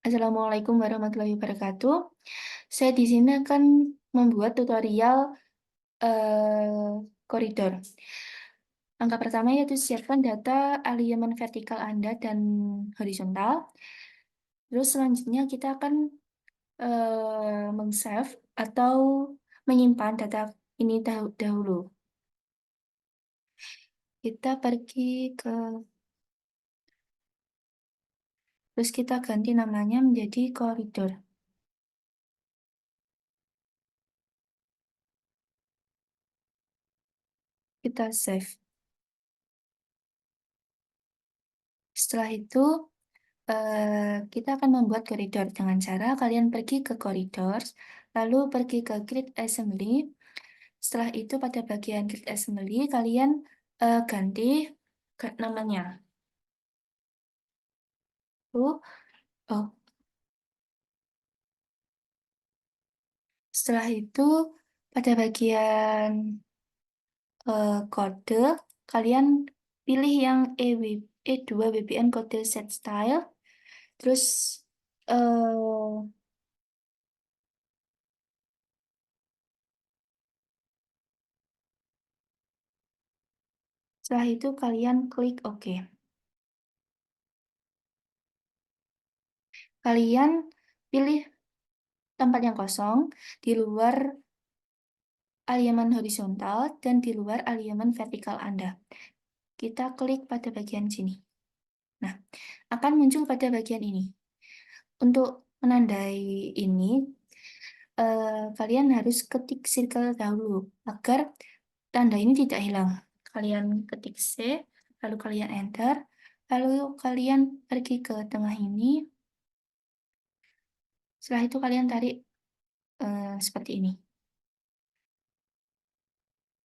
Assalamualaikum warahmatullahi wabarakatuh. Saya di sini akan membuat tutorial koridor. Langkah pertama yaitu siapkan data alignment vertikal Anda dan horizontal. Terus selanjutnya kita akan meng-save atau menyimpan data ini dahulu. Kita pergi ke, terus kita ganti namanya menjadi koridor. Kita save. Setelah itu, kita akan membuat koridor dengan cara kalian pergi ke koridor, lalu pergi ke Grid Assembly. Setelah itu pada bagian Grid Assembly kalian ganti namanya. Oh, oh. Setelah itu pada bagian kode kalian pilih yang E2 WPN kode set style. Terus eh, setelah itu kalian klik OK. Kalian pilih tempat yang kosong di luar alignment horizontal dan di luar alignment vertikal Anda. Kita klik pada bagian sini. Nah, akan muncul pada bagian ini. Untuk menandai ini, kalian harus ketik circle dahulu agar tanda ini tidak hilang. Kalian ketik C, lalu kalian enter, lalu kalian pergi ke tengah ini. Setelah itu kalian tarik seperti ini.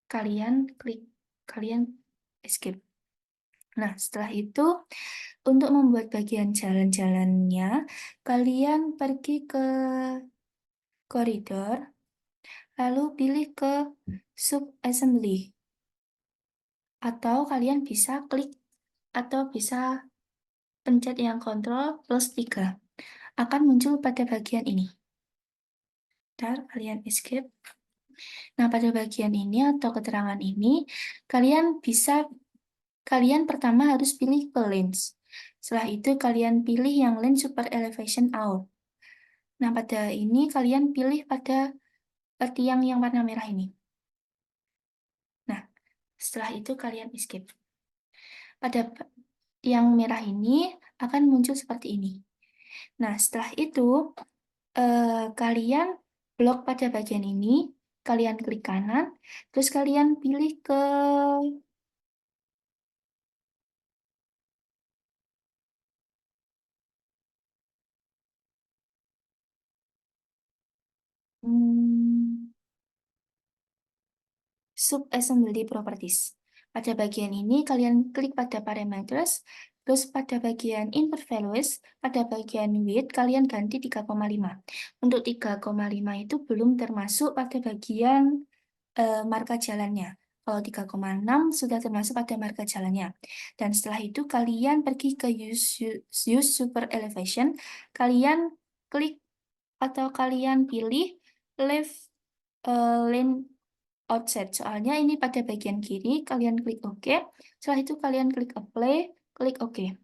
Kalian escape. Nah, setelah itu untuk membuat bagian jalan-jalannya, kalian pergi ke koridor, lalu pilih ke sub assembly. Atau kalian bisa klik atau bisa pencet yang Ctrl plus 3. Akan muncul pada bagian ini. Ntar kalian escape. Nah, pada bagian ini atau keterangan ini, kalian bisa kalian pertama harus pilih ke lens. Setelah itu kalian pilih yang lens super elevation out. Nah, pada ini kalian pilih pada tiang yang warna merah ini. Nah, setelah itu kalian escape. Pada tiang merah ini akan muncul seperti ini. Nah, setelah itu kalian blok pada bagian ini, kalian klik kanan, terus kalian pilih ke hmm, Sub-assembly properties. Pada bagian ini, kalian klik pada parameters, terus pada bagian input values, pada bagian width, kalian ganti 3,5. Untuk 3,5 itu belum termasuk pada bagian marka jalannya. Kalau 3,6 sudah termasuk pada marka jalannya. Dan setelah itu, kalian pergi ke use super elevation, kalian klik atau kalian pilih left lane outset. Soalnya ini pada bagian kiri, kalian klik OK. Setelah itu kalian klik Apply, klik OK.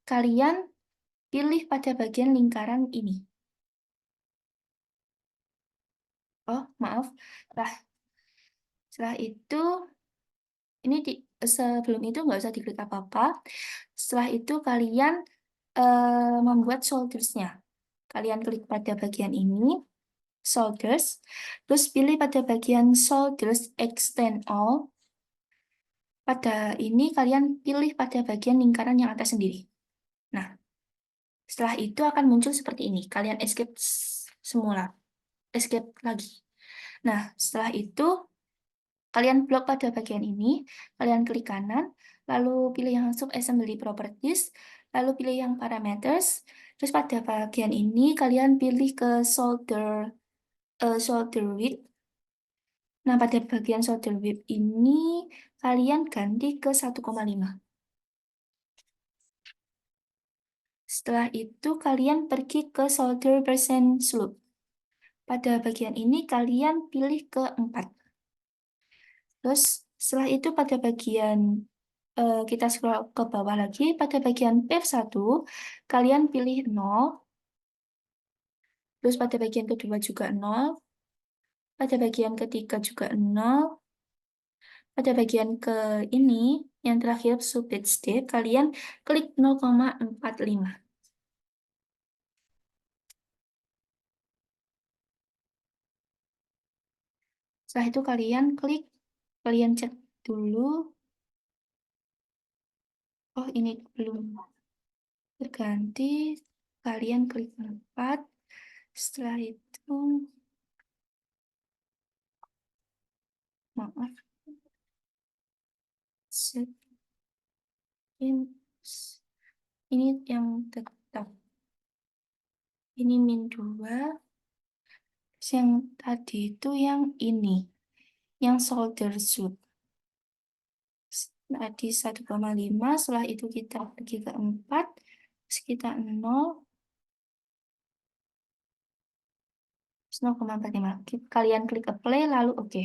Kalian pilih pada bagian lingkaran ini. Oh, maaf. Setelah itu, ini sebelum itu nggak usah diklik apa-apa. Setelah itu kalian membuat soldersnya. Kalian klik pada bagian ini, solders. Terus pilih pada bagian solders extend all. Pada ini kalian pilih pada bagian lingkaran yang atas sendiri. Nah, setelah itu akan muncul seperti ini. Kalian escape semula. Escape lagi. Nah, setelah itu kalian blok pada bagian ini. Kalian klik kanan. Lalu pilih yang sub-assembly properties. Lalu pilih yang parameters. Terus pada bagian ini kalian pilih ke solder width. Nah, pada bagian solder width ini kalian ganti ke 1,5. Setelah itu kalian pergi ke solder percent slope. Pada bagian ini kalian pilih ke 4. Terus setelah itu pada bagian kita scroll ke bawah lagi, pada bagian PF1 kalian pilih 0. Terus pada bagian kedua juga 0. Pada bagian ketiga juga 0. Pada bagian ke ini, yang terakhir subit state, kalian klik 0,45. Setelah itu kalian cek dulu. Oh, ini belum terganti. Kalian klik 4. Setelah itu, maaf, set in. Ini yang tetap. Ini -2. Yang tadi itu yang ini. Yang solder shoot. Tadi 1,5. Setelah itu kita pergi ke 4. Terus kita 0. 0,45. Kalian klik apply lalu oke.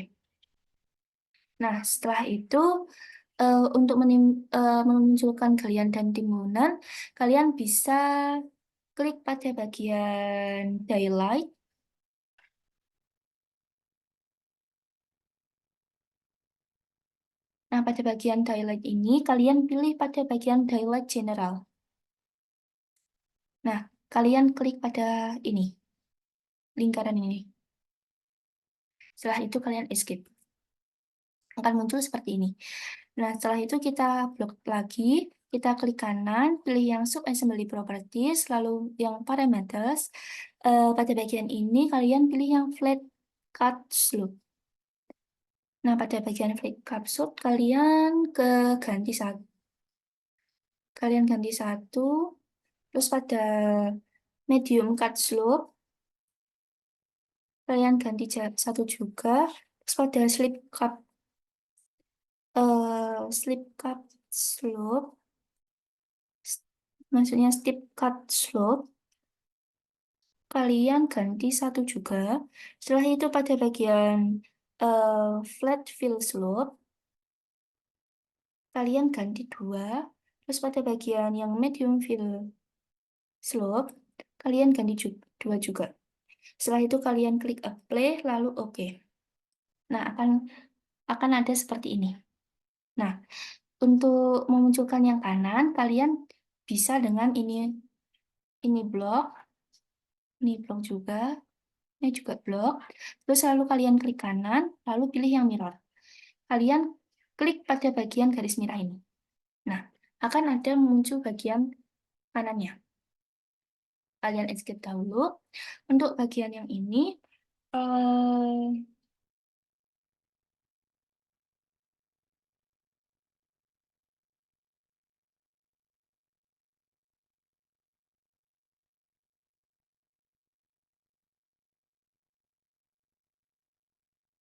Nah, setelah itu untuk memunculkan galian dan timbunan, kalian bisa klik pada bagian daylight. Nah, pada bagian daylight ini, kalian pilih pada bagian daylight general. Nah, kalian klik pada ini, lingkaran ini. Setelah itu kalian escape. Akan muncul seperti ini. Nah, setelah itu kita blok lagi, kita klik kanan, pilih yang Sub-Assembly Properties, lalu yang Parameters. Pada bagian ini, kalian pilih yang Flat Cut Slope. Nah, pada bagian Flat Cut Slope, kalian ganti satu. Kalian ganti satu, terus pada Medium Cut Slope, kalian ganti satu juga, terus pada Slip Cut Slope, maksudnya Steep Cut Slope, kalian ganti satu juga. Setelah itu pada bagian eh, Flat Fill Slope, kalian ganti 2. Terus pada bagian yang Medium Fill Slope, kalian ganti 2 juga. Setelah itu kalian klik Apply, lalu oke. Nah, akan ada seperti ini. Nah, untuk memunculkan yang kanan, kalian bisa dengan ini blok juga, ini juga blok. Terus lalu kalian klik kanan, lalu pilih yang mirror. Kalian klik pada bagian garis merah ini. Nah, akan ada muncul bagian kanannya. Kalian escape dahulu. Untuk bagian yang ini, eh,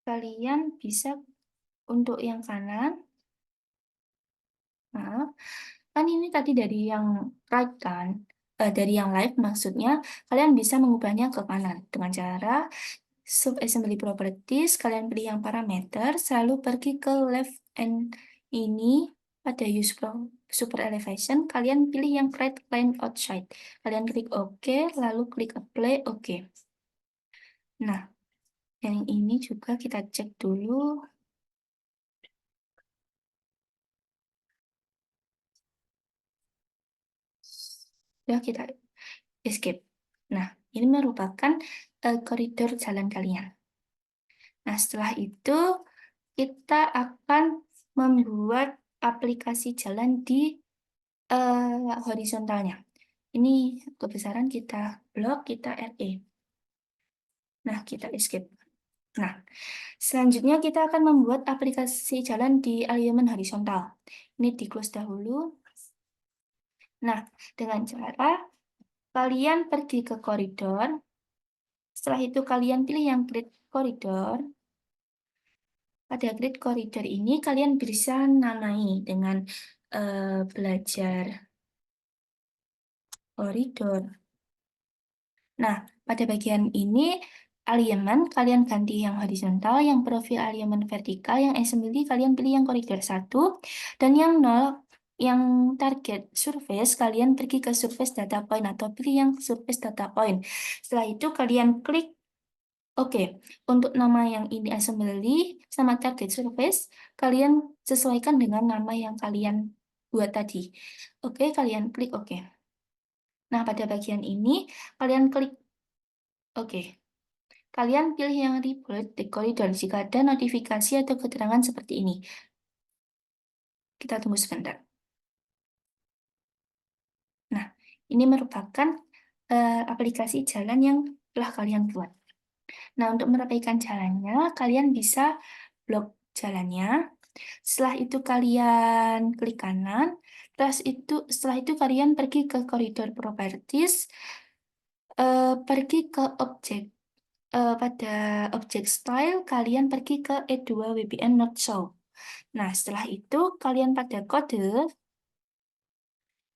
kalian bisa untuk yang kanan. Nah, kan ini tadi dari yang right kan, dari yang live maksudnya, kalian bisa mengubahnya ke kanan dengan cara sub-assembly properties, kalian pilih yang parameter, selalu pergi ke left and ini, pada use super elevation, kalian pilih yang right line outside. Kalian klik OK, lalu klik apply OK. Nah, yang ini juga kita cek dulu. Ya, kita escape. Nah, ini merupakan koridor jalan kalian. Nah, setelah itu kita akan membuat aplikasi jalan di horizontalnya. Ini kebesaran kita blok, kita RE. Nah, kita escape. Nah, selanjutnya kita akan membuat aplikasi jalan di alignment horizontal. Ini di close dahulu. Nah, dengan cara kalian pergi ke koridor. Setelah itu kalian pilih yang grid koridor. Pada grid koridor ini kalian bisa namai dengan belajar koridor. Nah, pada bagian ini alignment kalian ganti yang horizontal, yang profil alignment vertikal, yang assembly kalian pilih yang koridor 1, dan yang 0, yang target surface kalian pergi ke surface data point atau pilih yang surface data point. Setelah itu kalian klik Oke. Untuk nama yang ini assembly sama target surface, kalian sesuaikan dengan nama yang kalian buat tadi. Oke, kalian klik oke. Nah, pada bagian ini kalian klik oke. Kalian pilih yang report the corridor jika ada notifikasi atau keterangan seperti ini. Kita tunggu sebentar. Nah, ini merupakan aplikasi jalan yang telah kalian buat. Nah, untuk merapikan jalannya, kalian bisa blok jalannya. Setelah itu kalian klik kanan. Setelah itu kalian pergi ke koridor properties, pergi ke objek. Pada objek style, kalian pergi ke E2 WBN not show. Nah, setelah itu kalian pada kode,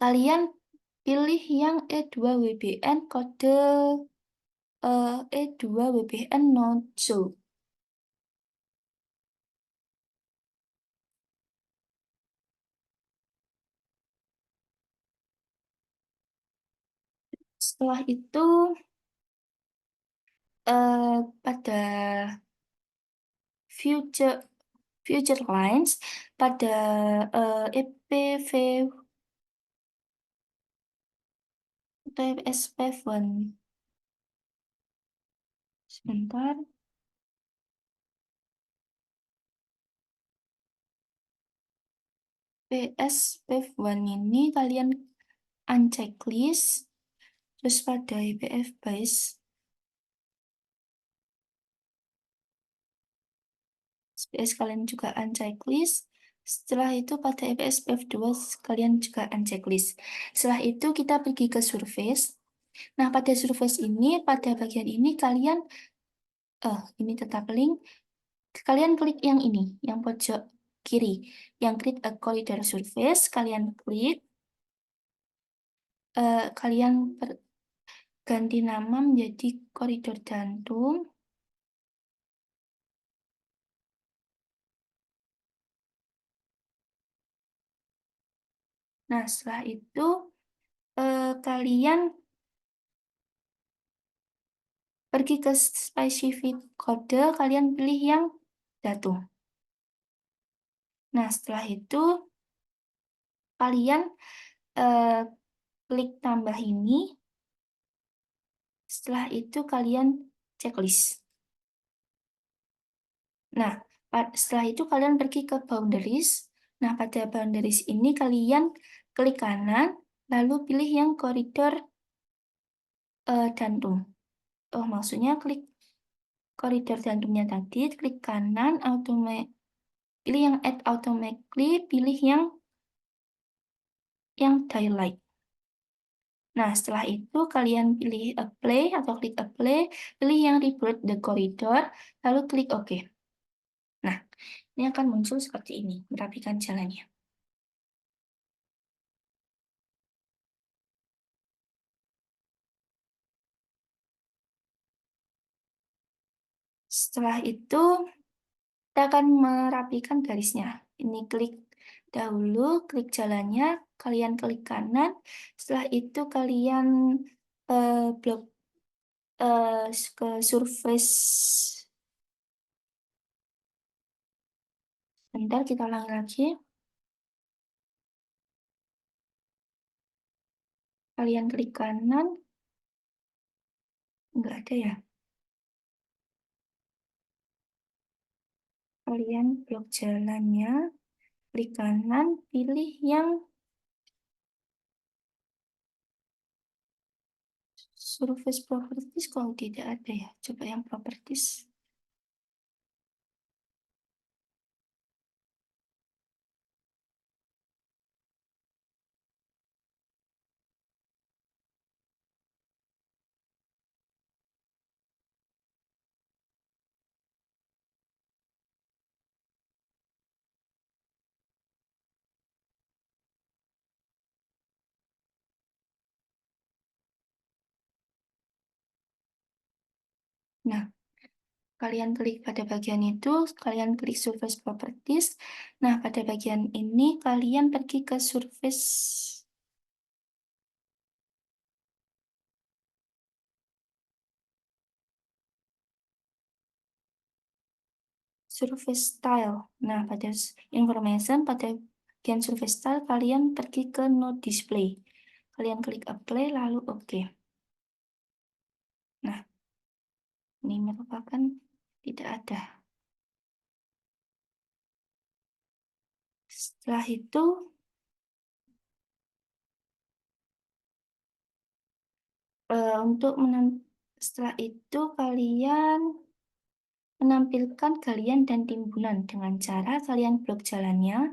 kalian pilih yang E2 WBN kode E2 WBN not show. Setelah itu pada future future lines pada EPV TSP1 sebentar. PS Wave 1 ini kalian unchecklist, terus pada IPF base SPS kalian juga unchecklist. Setelah itu pada IPS Wave 2 kalian juga unchecklist. Setelah itu kita pergi ke surface. Nah, pada surface ini, pada bagian ini kalian, ini tetap link. Kalian klik yang ini, yang pojok kiri, yang create a corridor surface. Kalian klik, kalian ganti nama menjadi koridor jantung. Nah, setelah itu kalian pergi ke specific kode, kalian pilih yang datum. Nah, setelah itu kalian eh, klik tambah ini. Setelah itu kalian checklist. Nah, setelah itu kalian pergi ke boundaries. Nah, pada boundaries ini kalian klik kanan, lalu pilih yang koridor jantung. Oh, maksudnya klik koridor jantungnya tadi, klik kanan, pilih yang add automatically, pilih yang daylight. Nah, setelah itu kalian pilih apply atau klik apply, pilih yang reboot the corridor, lalu klik OK. Nah, ini akan muncul seperti ini, merapikan jalannya. Setelah itu, kita akan merapikan garisnya. Ini klik dahulu, klik jalannya, kalian klik kanan. Setelah itu kalian blok ke surface. Bentar, kita ulangi lagi. Kalian klik kanan. Enggak ada ya. Kalian blok jalannya, klik kanan, pilih yang surface properties. Kalau tidak ada ya, coba yang properties. Nah, kalian klik pada bagian itu, kalian klik Surface Properties. Nah, pada bagian ini kalian pergi ke Surface Style. Nah, pada Information, pada bagian Surface Style, kalian pergi ke No Display. Kalian klik Apply, lalu OK. Nah, ini merupakan tidak ada. Setelah itu, setelah itu kalian menampilkan galian dan timbunan dengan cara kalian blok jalannya,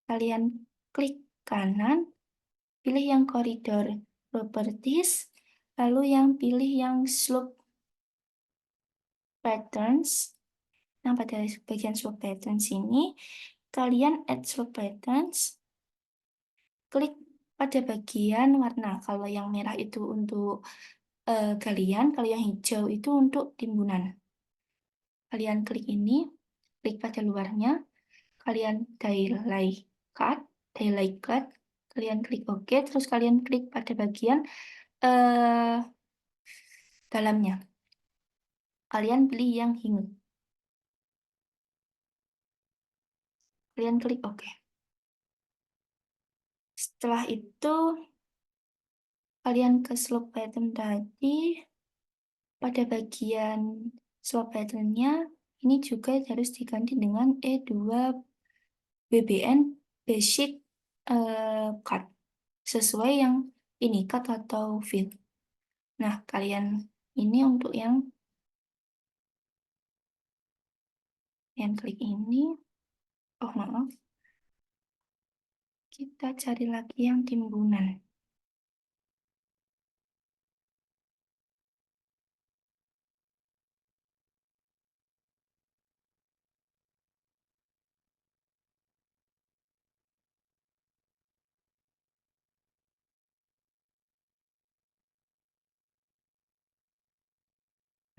kalian klik kanan, pilih yang koridor properties, lalu yang pilih yang slope patterns. Nah, pada bagian slope patterns ini, kalian add slope patterns, klik pada bagian warna. Kalau yang merah itu untuk galian, kalau yang hijau itu untuk timbunan. Kalian klik ini, klik pada luarnya, kalian daylight cut, kalian klik OK, terus kalian klik pada bagian eh, dalamnya. Kalian pilih yang hinge. Kalian klik OK. Setelah itu, kalian ke slope pattern tadi, pada bagian slope patternnya, ini juga harus diganti dengan E2 BBN Basic Cut. Sesuai yang ini, cut atau fill. Nah, kalian ini untuk yang klik ini. Oh, maaf. Kita cari lagi yang timbunan.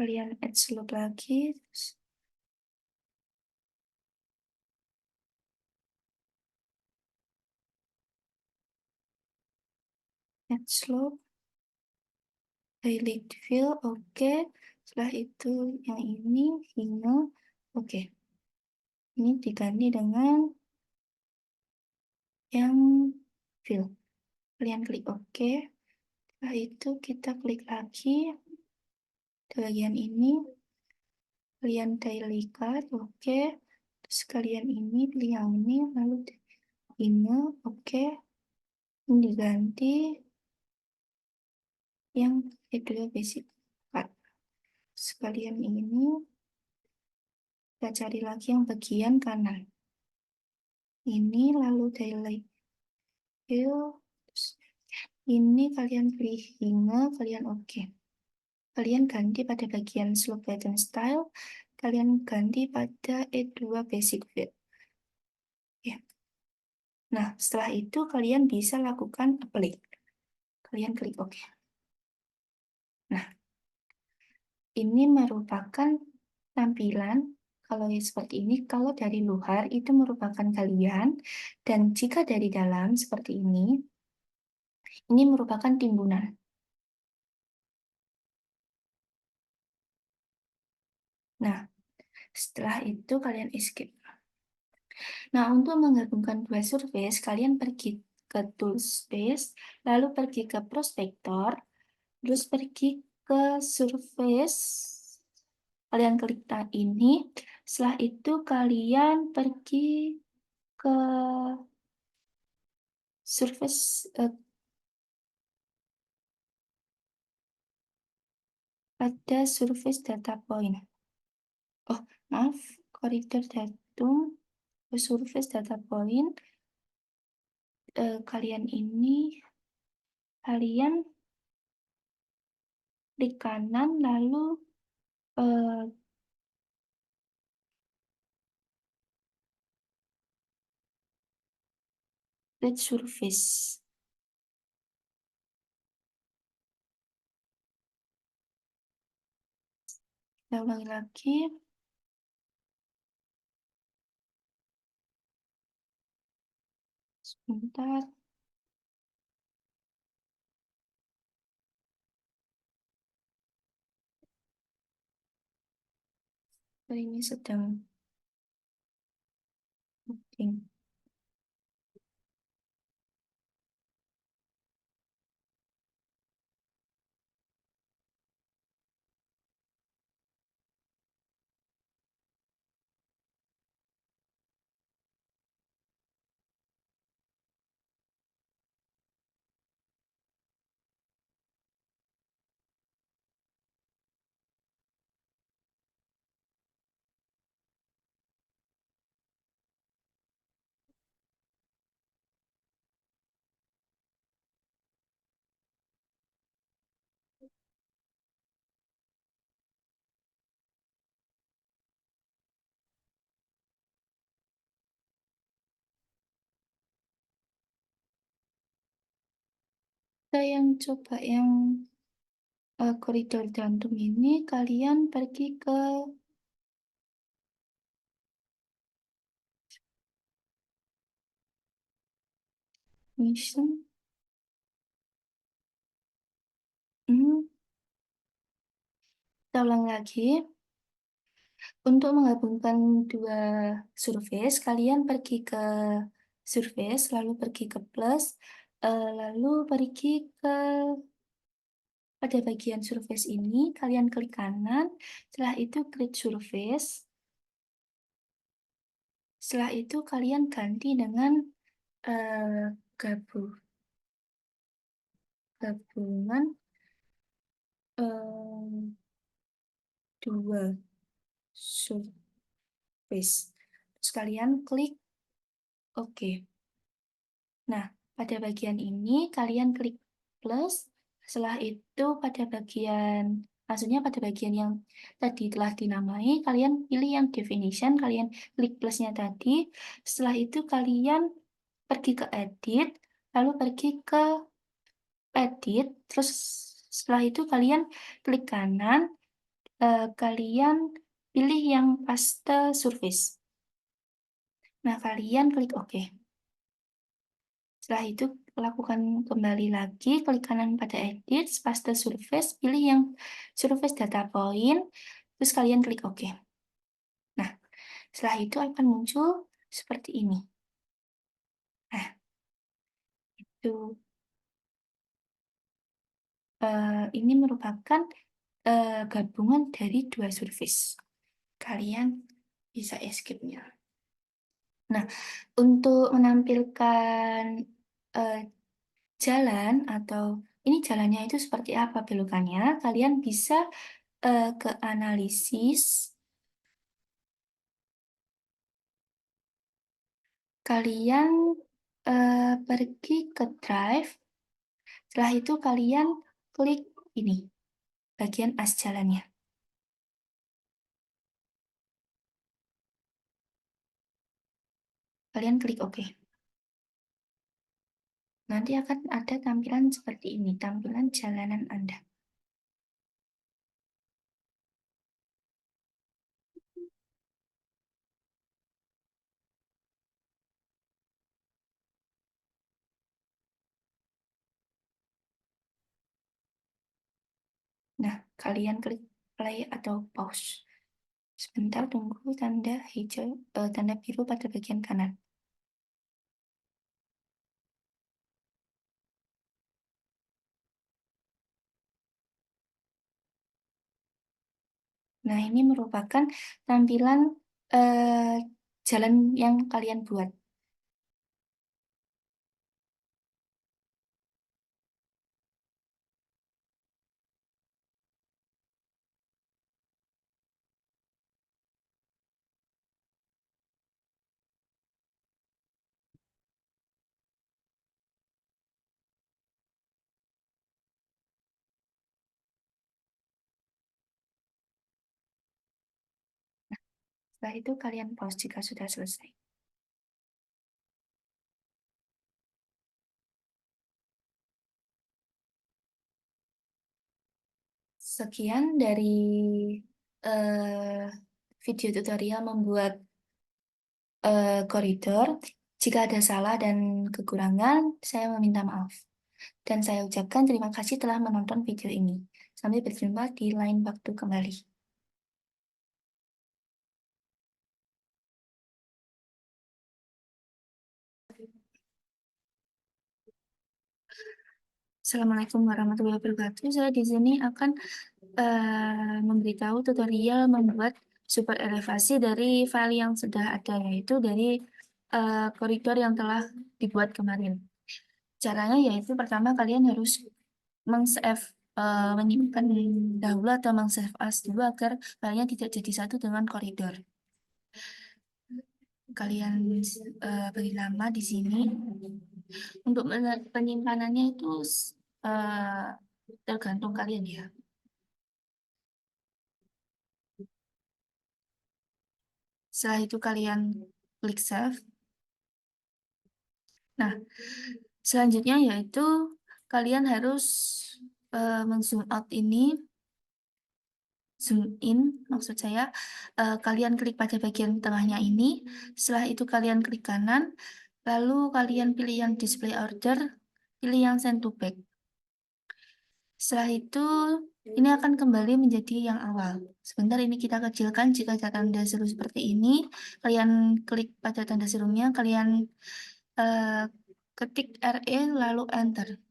Kalian add slope lagi, terus add slope, highlight fill, oke. Setelah itu yang ini hingga oke. Ini diganti dengan yang fill. Kalian klik oke. Setelah itu kita klik lagi di bagian ini. Kalian cut, oke. Terus kalian ini pilih yang ini, lalu ini, oke. Ini diganti yang kedua basic cut. Sekalian ini kita cari lagi yang bagian kanan. Ini lalu highlight fill. Terus ini kalian pilih hingga kalian oke. Kalian ganti pada bagian slope pattern style. Kalian ganti pada E2 basic fill. Ya. Nah, setelah itu kalian bisa lakukan apply. Kalian klik OK. Nah, ini merupakan tampilan kalau seperti ini. Kalau dari luar itu merupakan galian, dan jika dari dalam seperti ini merupakan timbunan. Nah, setelah itu kalian escape. Nah, untuk menggabungkan dua surface, kalian pergi ke Tool Space, lalu pergi ke Prospector, terus pergi ke Surface, kalian klik ini, setelah itu kalian pergi ke Surface, pada Surface Data Point. Oh, maaf, koridor datum, Surface Data Point, kalian klik kanan, lalu Red Surface. Kita ulangi lagi. Sebentar. Ini sedang loading. Kita yang coba yang koridor jantung ini, kalian pergi ke mission. Hmm, kita ulang lagi. Untuk menggabungkan dua surface, kalian pergi ke surface, lalu pergi ke plus, lalu pergi ke pada bagian surface ini, kalian klik kanan, setelah itu klik surface, setelah itu kalian ganti dengan gabung gabungan eh, dua surface. Terus kalian klik OK. Nah, pada bagian ini kalian klik plus. Setelah itu pada bagian, maksudnya pada bagian yang tadi telah dinamai, kalian pilih yang definition, kalian klik plusnya tadi. Setelah itu kalian pergi ke edit, lalu pergi ke edit, terus setelah itu kalian klik kanan, kalian pilih yang paste surface. Nah, kalian klik OK. Setelah itu, lakukan kembali lagi, klik kanan pada edit, paste surface, pilih yang surface data point, terus kalian klik OK. Nah, setelah itu akan muncul seperti ini. Nah, itu ini merupakan gabungan dari dua surface. Kalian bisa escape-nya. Nah, untuk menampilkan eh, jalan atau ini jalannya itu seperti apa belokannya, kalian bisa ke analisis, kalian pergi ke drive, setelah itu kalian klik ini, bagian as jalannya. Kalian klik OK. Nanti akan ada tampilan seperti ini, tampilan jalanan Anda. Nah, kalian klik play atau pause. Sebentar tunggu tanda hijau, tanda biru pada bagian kanan. Nah, ini merupakan tampilan jalan yang kalian buat. Setelah itu kalian pause jika sudah selesai. Sekian dari eh, video tutorial membuat koridor. Jika ada salah dan kekurangan, saya meminta maaf. Dan saya ucapkan terima kasih telah menonton video ini. Sampai berjumpa di lain waktu kembali. Assalamualaikum warahmatullahi wabarakatuh. Saya di sini akan memberitahu tutorial membuat super elevasi dari file yang sudah ada, yaitu dari koridor yang telah dibuat kemarin. Caranya yaitu pertama kalian harus menyimpan dahulu atau meng-save as dulu agar filenya tidak jadi satu dengan koridor. Kalian beri nama di sini. Untuk penyimpanannya itu eh, tergantung kalian ya. Setelah itu kalian klik save. Nah, selanjutnya yaitu kalian harus men-zoom out ini, zoom in maksud saya, kalian klik pada bagian tengahnya ini. Setelah itu kalian klik kanan, lalu kalian pilih yang display order, pilih yang send to back. Setelah itu ini akan kembali menjadi yang awal. Sebentar, ini kita kecilkan. Jika ada tanda seru seperti ini, kalian klik pada tanda serunya, kalian ketik RE lalu enter.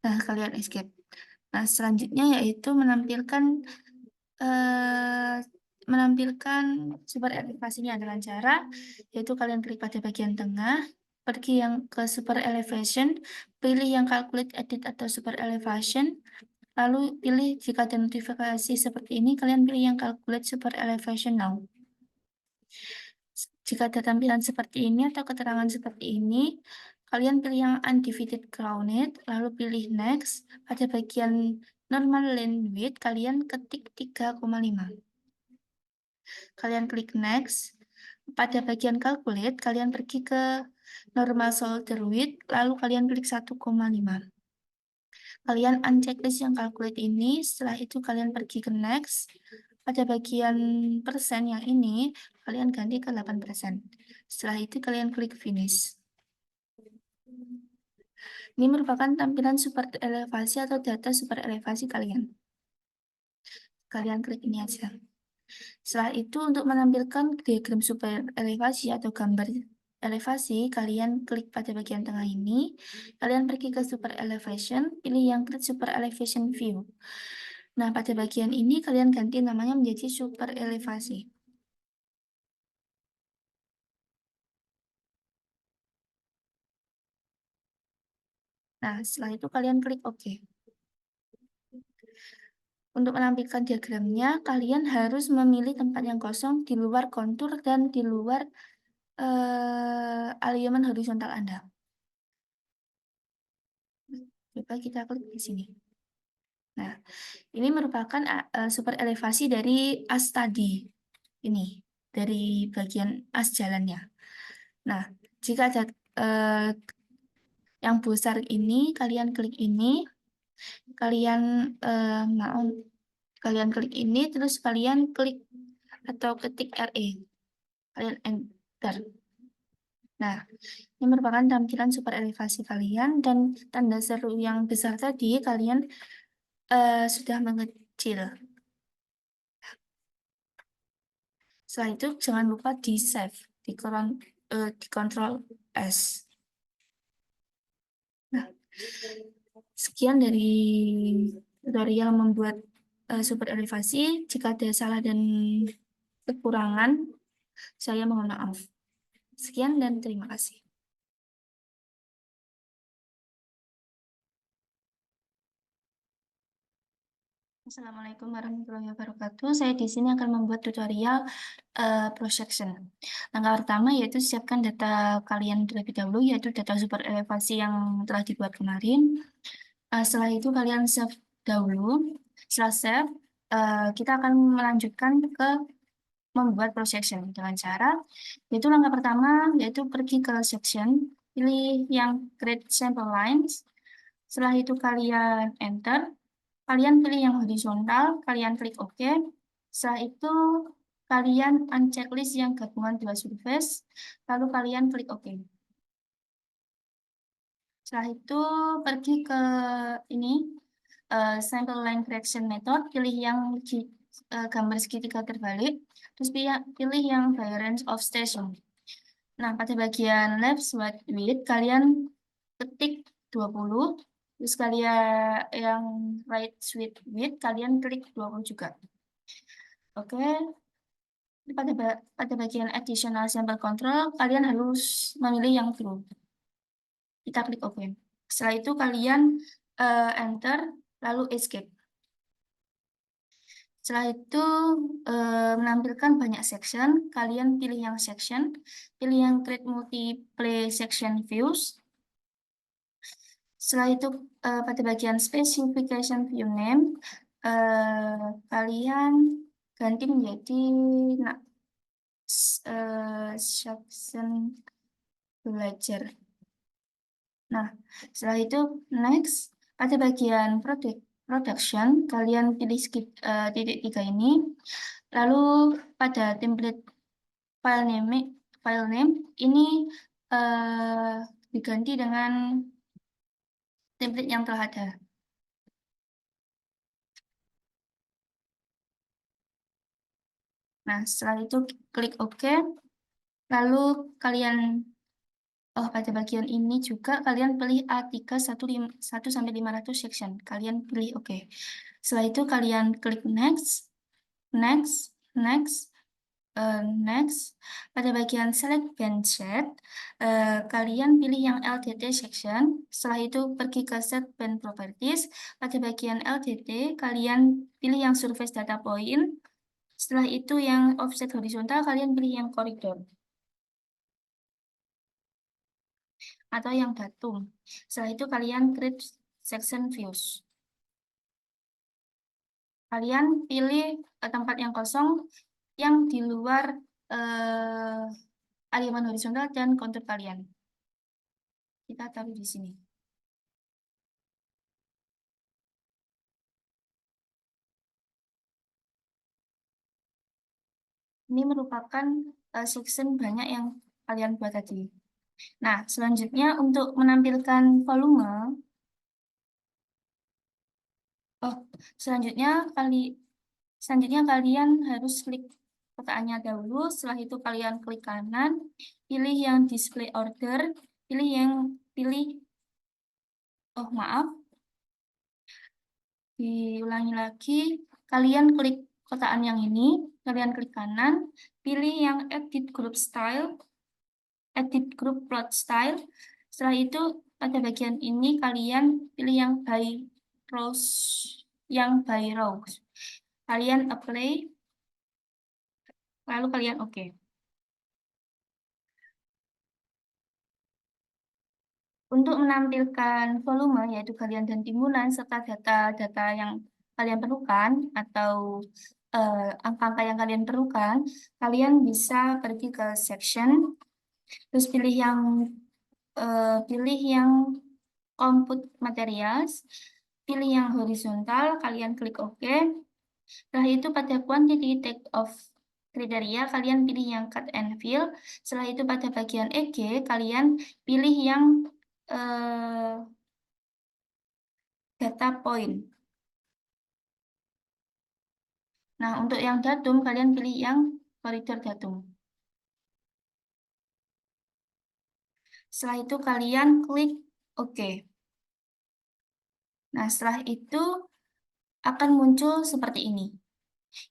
Nah, kalian escape. Nah, selanjutnya yaitu eh, menampilkan super elevasinya dengan cara yaitu kalian klik pada bagian tengah, pergi yang ke super elevation, pilih yang calculate edit atau super elevation, lalu pilih jika ada notifikasi seperti ini, kalian pilih yang calculate super elevation now. Jika ada tampilan seperti ini atau keterangan seperti ini, kalian pilih yang undivided grounded, lalu pilih next. Pada bagian normal lane width, kalian ketik 3,5. Kalian klik next. Pada bagian calculate, kalian pergi ke normal shoulder width, lalu kalian klik 1,5. Kalian unchecklist yang calculate ini, setelah itu kalian pergi ke next. Pada bagian persen yang ini, kalian ganti ke 8%. Setelah itu kalian klik finish. Ini merupakan tampilan super elevasi atau data super elevasi kalian. Kalian klik ini aja. Setelah itu untuk menampilkan diagram super elevasi atau gambar elevasi, kalian klik pada bagian tengah ini. Kalian pergi ke super elevation, pilih yang create super elevation view. Nah, pada bagian ini kalian ganti namanya menjadi super elevasi. Nah, setelah itu kalian klik OK. Untuk menampilkan diagramnya, kalian harus memilih tempat yang kosong di luar kontur dan di luar alignment horizontal Anda. Coba kita klik di sini. Nah, ini merupakan super elevasi dari as tadi. Ini, dari bagian as jalannya. Nah, jika ada yang besar ini, kalian klik ini, kalian mau kalian klik ini, terus kalian klik atau ketik RE, kalian enter. Nah, ini merupakan tampilan super elevasi kalian dan tanda seru yang besar tadi kalian sudah mengecil. Setelah itu jangan lupa di save, di Ctrl S. Nah, sekian dari tutorial membuat super elevasi. Jika ada salah dan kekurangan, saya mohon maaf. Sekian dan terima kasih. Assalamualaikum warahmatullahi wabarakatuh. Saya di sini akan membuat tutorial projection. Langkah pertama yaitu siapkan data kalian terlebih dahulu, yaitu data super elevasi yang telah dibuat kemarin. Setelah itu kalian save dahulu. Setelah save, kita akan melanjutkan ke membuat projection dengan cara yaitu langkah pertama yaitu pergi ke section, pilih yang create sample lines. Setelah itu kalian enter. kalian pilih yang horizontal, kalian klik OK. Setelah itu, kalian uncheck list yang gabungan dua surface, lalu kalian klik OK. Setelah itu, pergi ke ini, sample line correction method, pilih yang gambar segitiga terbalik, terus pilih yang by range of station. Nah, pada bagian left swipe width, kalian ketik 20, terus kalian yang right swipe width, kalian klik 20 juga. Oke, pada bagian additional sample control, kalian harus memilih yang true. Kita klik OK. Setelah itu kalian enter, lalu escape. Setelah itu menampilkan banyak section, kalian pilih yang section, pilih yang create multiple section views. Setelah itu pada bagian specification view name, kalian ganti menjadi section belajar. Nah, setelah itu next, pada bagian production, kalian pilih titik 3 ini. Lalu pada template file name ini diganti dengan template yang telah ada. Nah, setelah itu klik OK. Lalu kalian pada bagian ini juga kalian pilih A3 1 sampai 500 section. Kalian pilih OK. Setelah itu kalian klik next, next, next, next. Pada bagian select band set, kalian pilih yang LDT section. Setelah itu pergi ke set band properties. Pada bagian LDT, kalian pilih yang surface data point. Setelah itu yang offset horizontal, kalian pilih yang koridor atau yang datum. Setelah itu kalian create section views. Kalian pilih tempat yang kosong yang di luar aliran horizontal dan kontur kalian. Kita taruh di sini. Ini merupakan section banyak yang kalian buat tadi. Nah, selanjutnya untuk menampilkan volume, selanjutnya kalian harus klik kotaknya dahulu. Setelah itu kalian klik kanan, pilih yang display order, pilih maaf, diulangi lagi. Kalian klik kotakan yang ini, kalian klik kanan, pilih yang edit group style, edit group plot style. Setelah itu pada bagian ini kalian pilih yang by rows. Kalian apply, lalu kalian OK. Untuk menampilkan volume, yaitu galian dan timbunan, serta data-data yang kalian perlukan, atau angka-angka yang kalian perlukan, kalian bisa pergi ke section, terus pilih yang compute materials, pilih yang horizontal, kalian klik OK. Setelah itu pada quantity take of kriteria, kalian pilih yang cut and fill. Setelah itu pada bagian EG, kalian pilih yang data point. Nah, untuk yang datum, kalian pilih yang koridor datum. Setelah itu kalian klik OK. Nah, setelah itu akan muncul seperti ini.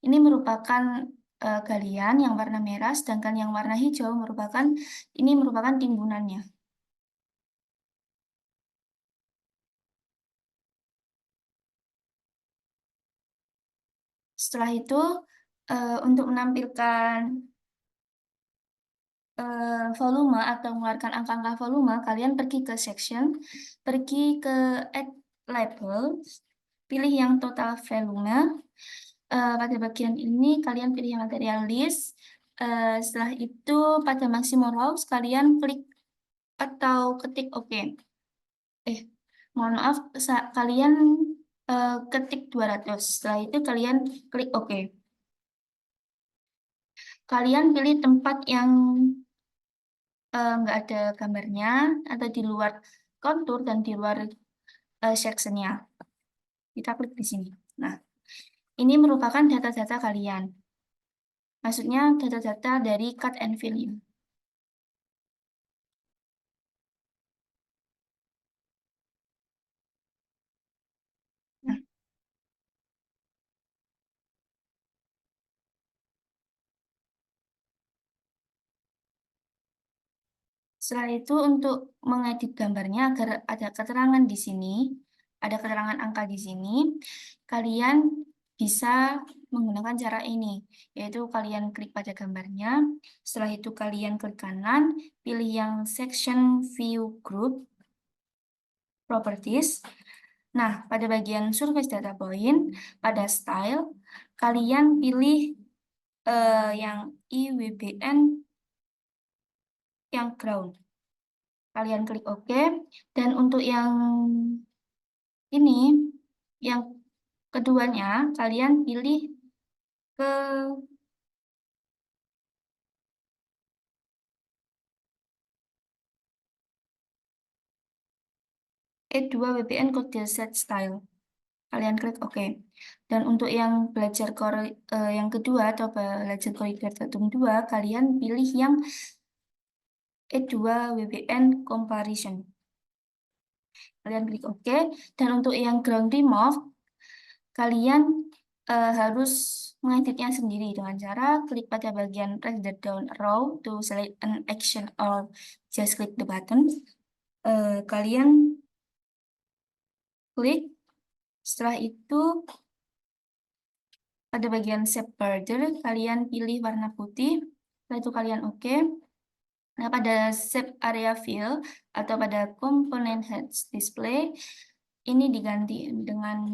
Ini merupakan galian yang warna merah, sedangkan yang warna hijau merupakan timbunannya. Setelah itu, untuk menampilkan volume atau mengeluarkan angka-angka volume, kalian pergi ke section, pergi ke add label, pilih yang total volume. Pada bagian ini kalian pilih yang material list. Setelah itu pada maximum rows kalian klik atau ketik OK. Mohon maaf, kalian ketik 200. Setelah itu kalian klik OK. Kalian pilih tempat yang nggak ada gambarnya atau di luar kontur dan di luar sectionnya. Kita klik di sini. Nah, ini merupakan data-data kalian. Maksudnya data-data dari cut and fill ini. Nah, setelah itu untuk mengedit gambarnya agar ada keterangan di sini, ada keterangan angka di sini, kalian bisa menggunakan cara ini, yaitu kalian klik pada gambarnya, setelah itu kalian klik kanan, pilih yang section view group, properties. Nah, pada bagian surface data point, pada style, kalian pilih yang IWBN yang ground. Kalian klik OK. Dan untuk yang ini, yang keduanya, kalian pilih ke E2 WBN Code Set Style. Kalian klik OK. Dan untuk yang belajar yang kedua atau belajar koridor datum 2, kalian pilih yang E2 WBN Comparison. Kalian klik OK. Dan untuk yang ground remove, kalian harus mengeditnya sendiri dengan cara klik pada bagian press the down arrow to select an action or just click the button. Kalian klik, setelah itu pada bagian shape border kalian pilih warna putih, setelah itu kalian OK. Nah, pada shape area fill atau pada component head display ini diganti dengan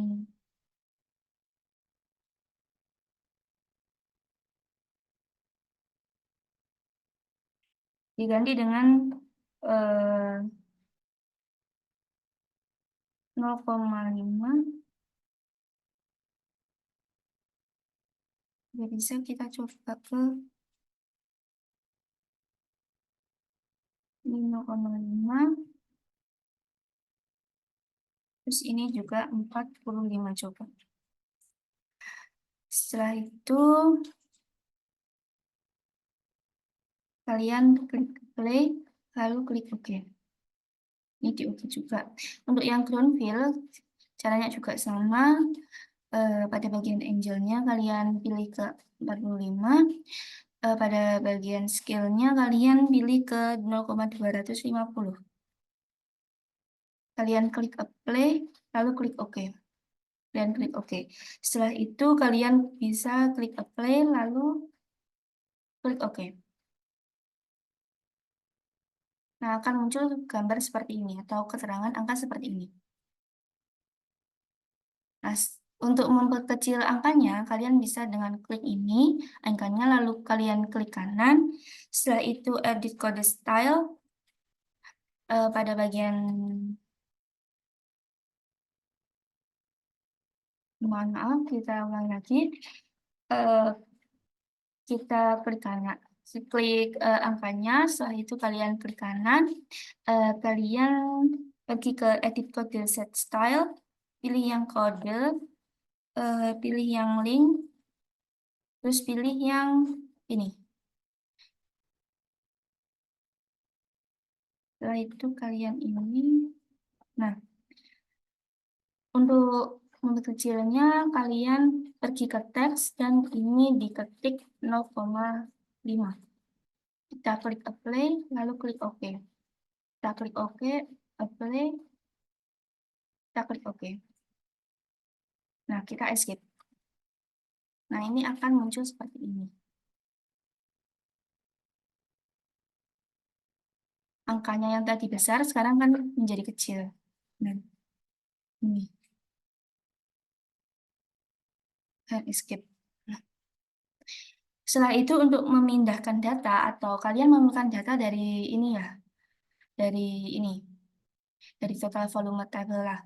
eh, 0,5. Ya, bisa kita coba ke 5,5. Terus ini juga 45 coba. Setelah itu kalian klik play lalu klik OK. Ini di OK juga. Untuk yang ground fill caranya juga sama. Pada bagian angelnya kalian pilih ke 45. Pada bagian scale-nya kalian pilih ke 0,250. Kalian klik apply lalu klik OK. Dan klik OK. Setelah itu kalian bisa klik apply lalu klik OK. Nah, akan muncul gambar seperti ini atau keterangan angka seperti ini. Nah, untuk memperkecil angkanya, kalian bisa dengan klik ini, angkanya, lalu kalian klik kanan. Setelah itu edit kode style. Pada bagian, mohon maaf, kita ulangi lagi. Eh, kita klik kanan. Klik angkanya, setelah itu kalian klik kanan. Kalian pergi ke edit kode set style, pilih yang kode, pilih yang link, terus pilih yang ini. Setelah itu kalian ini, nah untuk memperkecilnya kalian pergi ke teks dan ini diketik 0,5. Kita klik apply, lalu klik OK. Kita klik OK, apply, kita klik OK. Nah, kita escape. Nah, ini akan muncul seperti ini. Angkanya yang tadi besar, sekarang kan menjadi kecil. Nah, ini. Dan escape. Nah, setelah itu untuk memindahkan data atau kalian memerlukan data dari ini ya, dari ini, dari total volume tabel lah.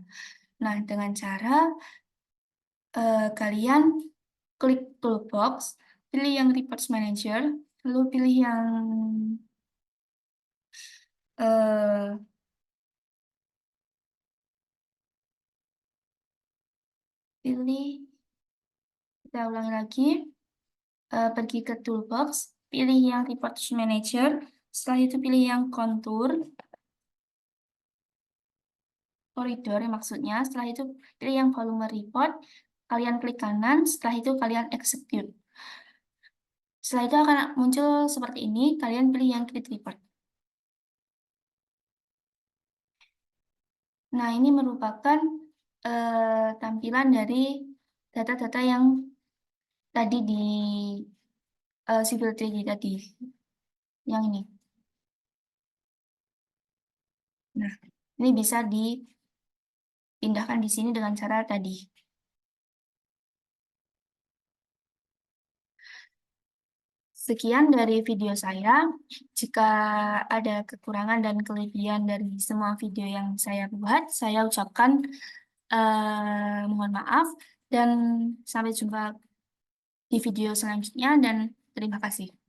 Nah, dengan cara kalian klik toolbox, pilih yang reports manager, lalu pilih yang eh, pilih, kita ulangi lagi, pergi ke toolbox, pilih yang reports manager, setelah itu pilih yang contour, koridor ya maksudnya, setelah itu pilih yang volume report, kalian klik kanan, setelah itu kalian execute. Setelah itu akan muncul seperti ini, kalian pilih yang create report. Nah, ini merupakan tampilan dari data-data yang tadi di Civil 3D tadi, yang ini. Nah, ini bisa dipindahkan di sini dengan cara tadi. Sekian dari video saya. Jika ada kekurangan dan kelebihan dari semua video yang saya buat, saya ucapkan mohon maaf dan sampai jumpa di video selanjutnya dan terima kasih.